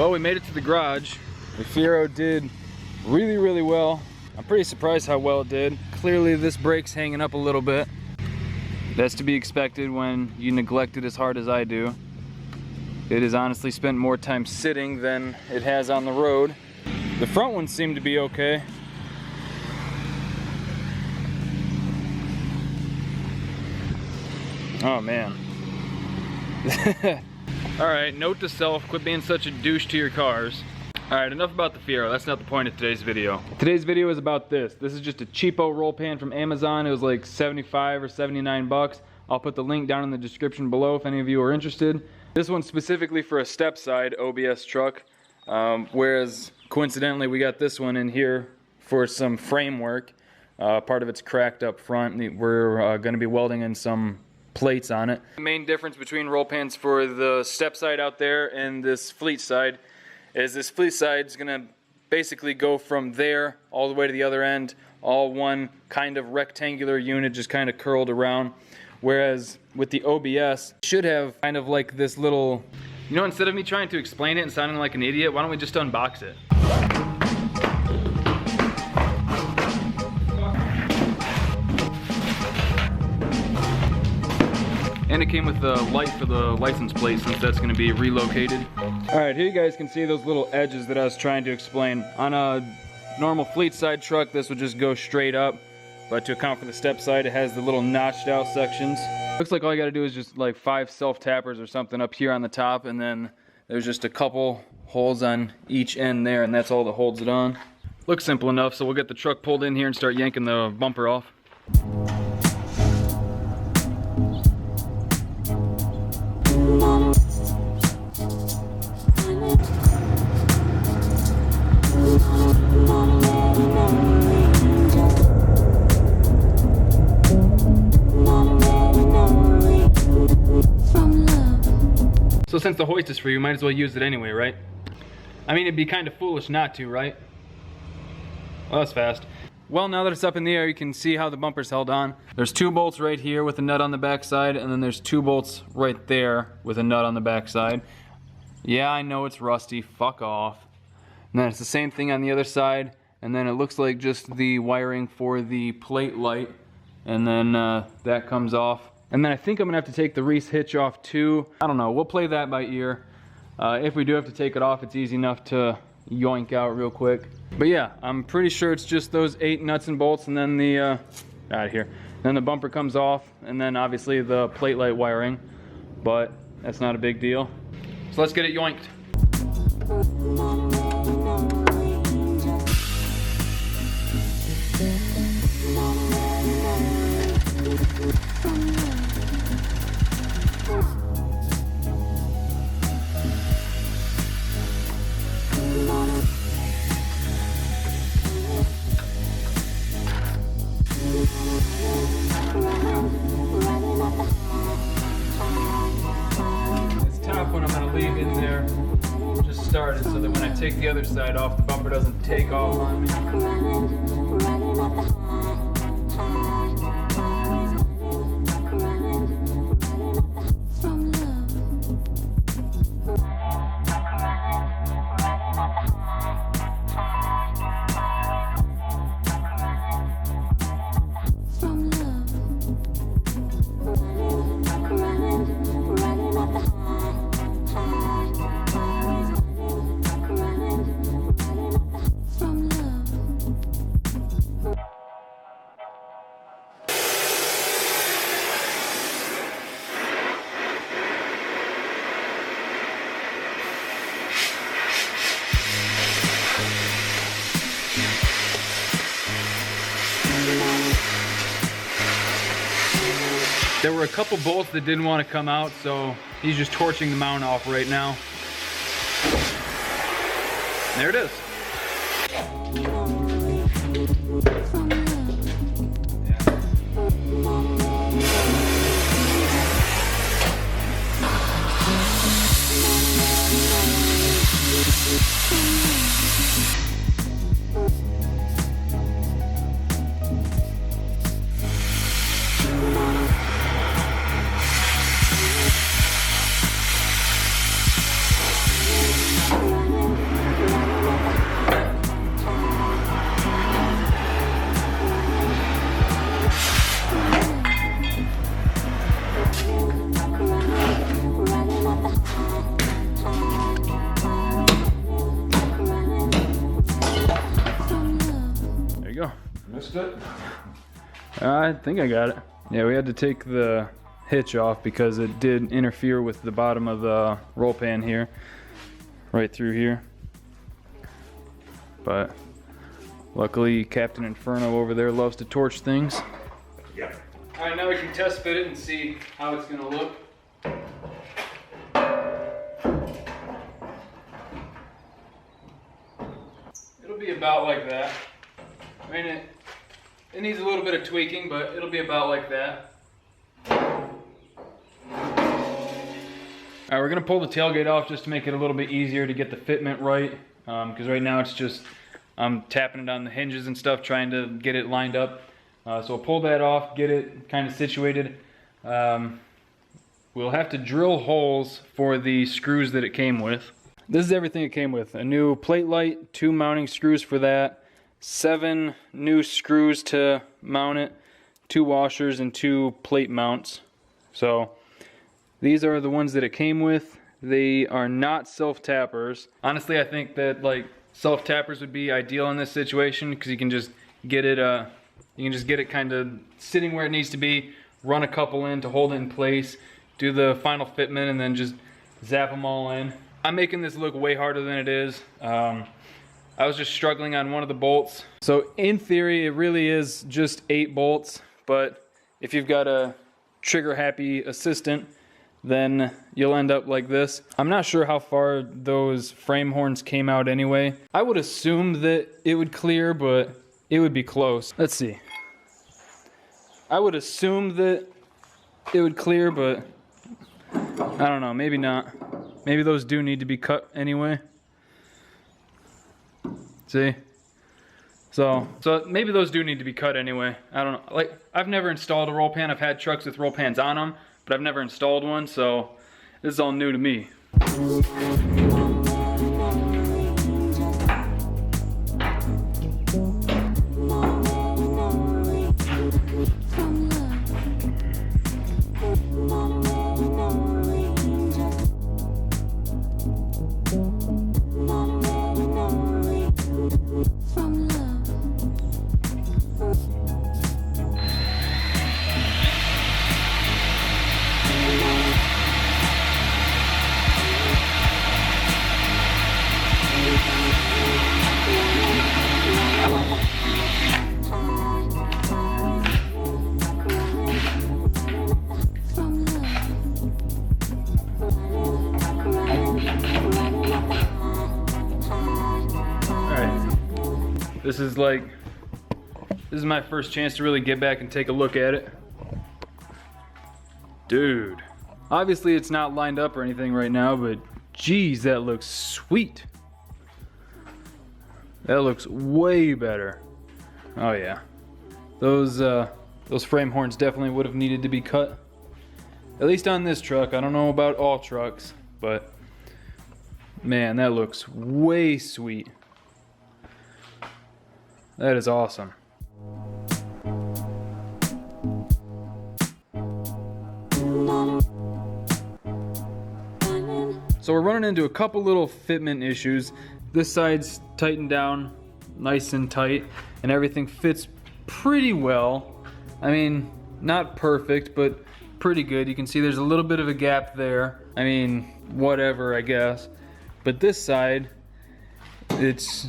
Well, we made it to the garage. The Fiero did really, really well. I'm pretty surprised how well it did. Clearly this brake's hanging up a little bit. That's to be expected when you neglect it as hard as I do. It has honestly spent more time sitting than it has on the road. The front ones seem to be okay. Oh man. Alright, note to self, quit being such a douche to your cars. Alright, enough about the Fiero. That's not the point of today's video. Today's video is about this. This is just a cheapo roll pan from Amazon. It was like 75 or 79 bucks. I'll put the link down in the description below if any of you are interested. This one's specifically for a step side OBS truck, whereas coincidentally we got this one in here for some framework. Part of it's cracked up front. We're going to be welding in some plates on it. The main difference between roll pans for the step side out there and this fleet side is this fleet side is going to basically go from there all the way to the other end, all one kind of rectangular unit just kind of curled around. Whereas with the OBS, it should have kind of like this little, you know, instead of me trying to explain it and sounding like an idiot, why don't we just unbox it? And it came with the light for the license plate since that's going to be relocated. Alright, here you guys can see those little edges that I was trying to explain. On a normal fleet side truck, this would just go straight up. But to account for the step side, it has the little notched out sections. Looks like all you got to do is just like 5 self-tappers or something up here on the top, and then there's just a couple holes on each end there, and that's all that holds it on. Looks simple enough, so we'll get the truck pulled in here and start yanking the bumper off. So since the hoist is free, you might as well use it anyway, right? I mean, it'd be kind of foolish not to, right? Well, that's fast. Well, now that it's up in the air, you can see how the bumper's held on. There's 2 bolts right here with a nut on the back side, and then there's 2 bolts right there with a nut on the back side. Yeah, I know it's rusty, fuck off. And then it's the same thing on the other side, and then it looks like just the wiring for the plate light, and then that comes off. And then I think I'm gonna have to take the Reese hitch off too. I don't know, we'll play that by ear. If we do have to take it off, it's easy enough to yoink out real quick. But yeah, I'm pretty sure it's just those 8 nuts and bolts, and then the, out of here. Then the bumper comes off, and then obviously the plate light wiring, but that's not a big deal. So let's get it yoinked. In there just started so that when I take the other side off, the bumper doesn't take off on me. There were a couple bolts that didn't want to come out, so he's just torching the mount off right now. There it is. missed it. I think I got it. Yeah, we had to take the hitch off because it did interfere with the bottom of the roll pan here, right through here. But luckily Captain Inferno over there loves to torch things. Yep. All right, now we can test fit it and see how it's gonna look. It'll be about like that. I mean, it needs a little bit of tweaking, but it'll be about like that. All right, we're gonna pull the tailgate off just to make it a little bit easier to get the fitment right. Because right now it's just, I'm tapping it on the hinges and stuff, trying to get it lined up. So we'll pull that off, get it kind of situated. We'll have to drill holes for the screws that it came with. This is everything it came with. A new plate light, 2 mounting screws for that, 7 new screws to mount it, 2 washers and 2 plate mounts. So these are the ones that it came with. They are not self-tappers. Honestly, I think that like self-tappers would be ideal in this situation because you can just get it kind of sitting where it needs to be, run a couple in to hold it in place, do the final fitment, and then just zap them all in. I'm making this look way harder than it is. I was just struggling on one of the bolts. So in theory, it really is just 8 bolts, but if you've got a trigger-happy assistant, then you'll end up like this. I'm not sure how far those frame horns came out anyway. I would assume that it would clear, but it would be close. Let's see. I would assume that it would clear, but I don't know, maybe not. Maybe those do need to be cut anyway. See? So maybe those do need to be cut anyway. I don't know. Like, I've never installed a roll pan. I've had trucks with roll pans on them, but I've never installed one, so this is all new to me. This is my first chance to really get back and take a look at it. Dude. Obviously it's not lined up or anything right now, but geez, that looks sweet. That looks way better. Oh yeah. Those frame horns definitely would have needed to be cut. At least on this truck. I don't know about all trucks, but man, that looks way sweet. That is awesome. So we're running into a couple little fitment issues. This side's tightened down nice and tight, and everything fits pretty well. I mean, not perfect, but pretty good. You can see there's a little bit of a gap there. I mean, whatever, I guess. But this side, it's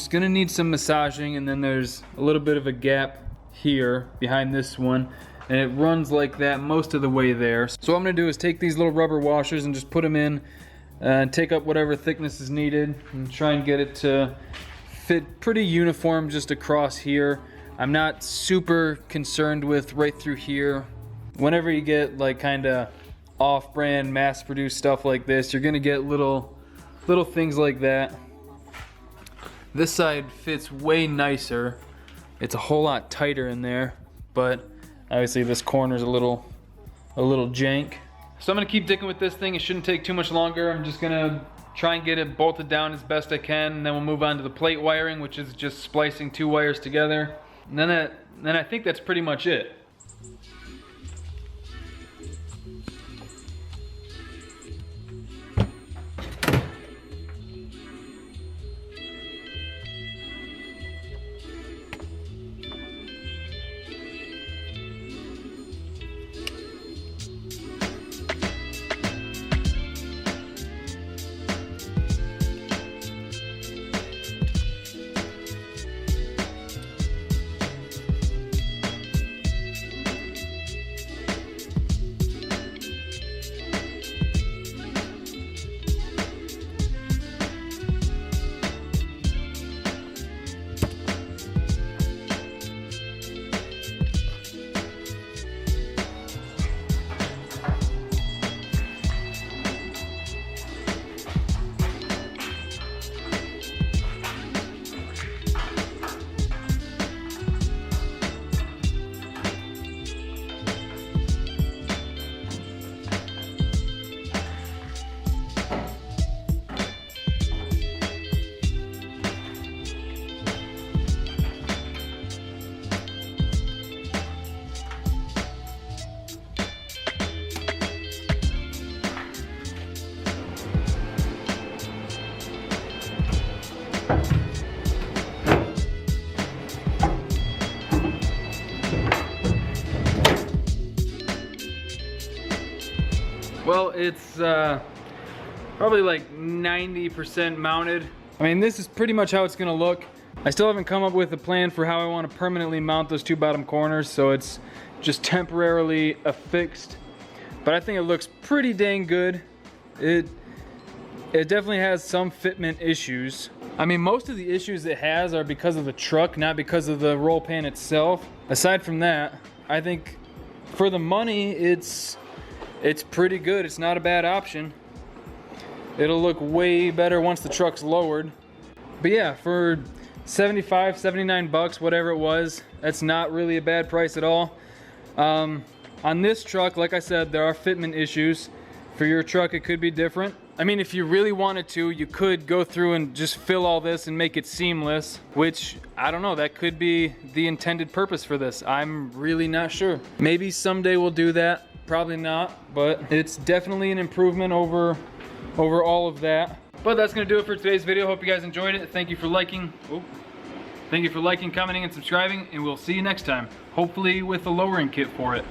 gonna need some massaging, and then there's a little bit of a gap here behind this one, and it runs like that most of the way there. So what I'm gonna do is take these little rubber washers and just put them in and take up whatever thickness is needed and try and get it to fit pretty uniform just across here. I'm not super concerned with right through here. Whenever you get like kind of off-brand mass-produced stuff like this, you're gonna get little things like that. This side fits way nicer. It's a whole lot tighter in there, but obviously this corner's a little jank. So I'm gonna keep digging with this thing. It shouldn't take too much longer. I'm just gonna try and get it bolted down as best I can, and then we'll move on to the plate wiring, which is just splicing 2 wires together. And then I think that's pretty much it. Well, it's probably like 90% mounted. I mean, this is pretty much how it's gonna look. I still haven't come up with a plan for how I want to permanently mount those two bottom corners, so it's just temporarily affixed. But I think it looks pretty dang good. It definitely has some fitment issues. I mean, most of the issues it has are because of the truck, not because of the roll pan itself. Aside from that, I think for the money, it's pretty good. It's not a bad option. It'll look way better once the truck's lowered. But yeah, for 75, 79 bucks, whatever it was, that's not really a bad price at all. On this truck, like I said, there are fitment issues. For your truck, it could be different. I mean, if you really wanted to, you could go through and just fill all this and make it seamless, which, I don't know, that could be the intended purpose for this. I'm really not sure. Maybe someday we'll do that. Probably not, but it's definitely an improvement over all of that. But that's gonna do it for today's video. Hope you guys enjoyed it. Thank you for liking. Thank you for liking, commenting, and subscribing, and we'll see you next time. Hopefully with a lowering kit for it.